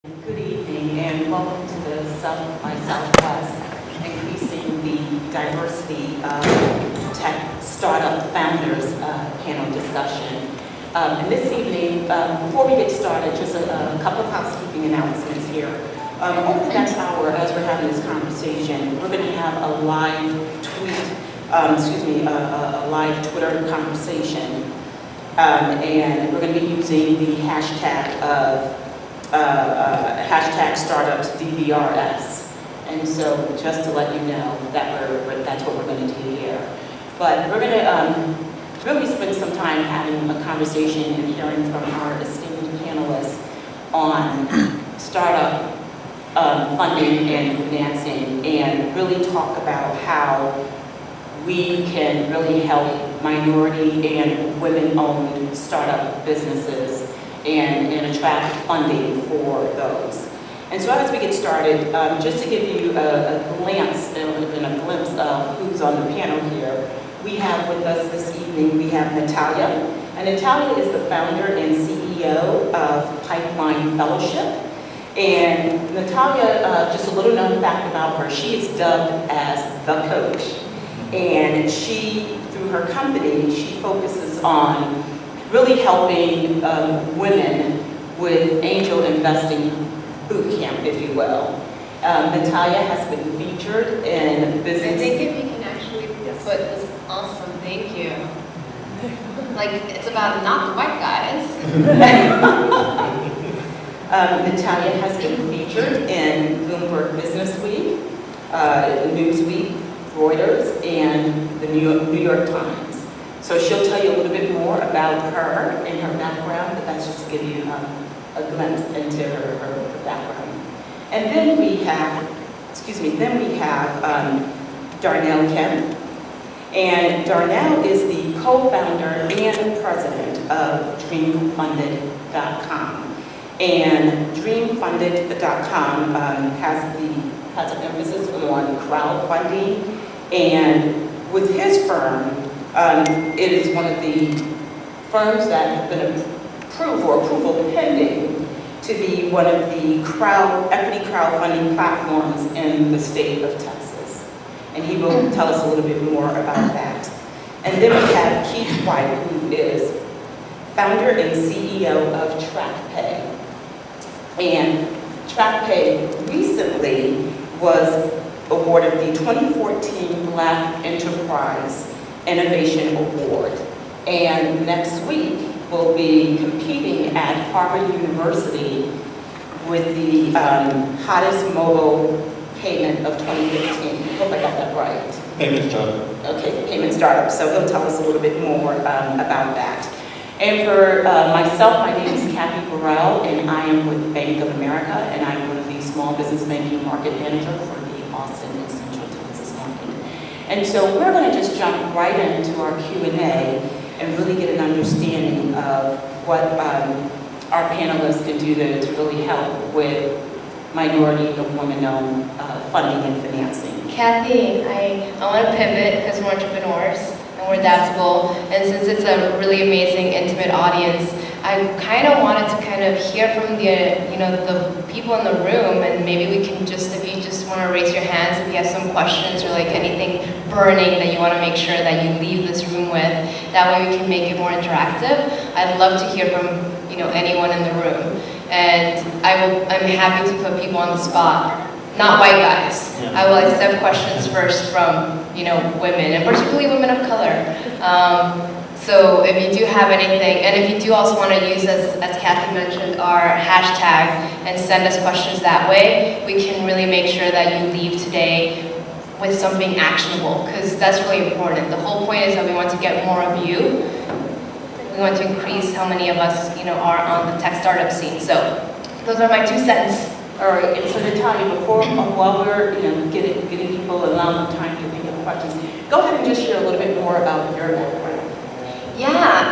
Good evening and welcome to the South by Southwest, increasing the diversity of tech startup founders panel discussion. And this evening, before we get started, just a couple of housekeeping announcements here. Over the next hour, as we're having this conversation, we're going to have a live a live Twitter conversation, and we're going to be using the hashtag of hashtag startups DVRS. And so just to let you know that that's what we're going to do here. But we're going to really spend some time having a conversation and hearing from our esteemed panelists on startup funding and financing, and really talk about how we can really help minority and women-owned startup businesses and attract funding for those. And so as we get started, just to give you a glance and a glimpse of who's on the panel here, we have with us this evening, we have Natalia. And Natalia is the founder and CEO of Pipeline Fellowship. And Natalia, just a little known fact about her, she is dubbed as the coach. And she, through her company, she focuses on really helping women with angel investing boot camp, if you will. Natalia has been featured in business. I think if you can actually put this, awesome, thank you. Like, it's about not the white guys. Natalia has been featured in Bloomberg Business Week, Newsweek, Reuters, and the New York Times. So she'll tell you a little bit more about her and her background, but that's just to give you a glimpse into her background. And then we have, Darnell Kim. And Darnell is the co-founder and president of DreamFunded.com. And DreamFunded.com has an emphasis on crowdfunding, and with his firm, it is one of the firms that have been approved or approval pending to be one of the equity crowdfunding platforms in the state of Texas. And he will tell us a little bit more about that. And then we have Keith White, who is founder and CEO of TrackPay. And TrackPay recently was awarded the 2014 Black Enterprise Innovation Award. And next week, we'll be competing at Harvard University with the hottest mobile payment of 2015. I hope I got that right. Payment startup. Okay, payment startup. So he'll tell us a little bit more about that. And for myself, my name is Kathy Burrell, and I am with Bank of America, and I'm one of the small business banking market manager for the Austin and Central Texas market. And so we're going to just jump right into our Q&A and really get an understanding of what our panelists can do to really help with minority and women-owned funding and financing. Kathy, I want to pivot because we're entrepreneurs and we're adaptable. And since it's a really amazing, intimate audience, I kind of wanted to hear from the people in the room, and maybe we can if you just want to raise your hands if you have some questions or like anything burning that you want to make sure that you leave this room with. That way we can make it more interactive. I'd love to hear from anyone in the room, and I'm happy to put people on the spot. Not white guys. Yeah. I will accept questions first from women, and particularly women of color. So if you do have anything, and if you do also want to use, as Kathy mentioned, our hashtag and send us questions that way, we can really make sure that you leave today with something actionable, because that's really important. The whole point is that we want to get more of you. We want to increase how many of us are on the tech startup scene. So those are my 2 cents. All right, and so Natalia, while we're getting people, allowing them time to think of questions, go ahead and just share a little bit more about your background. Yeah,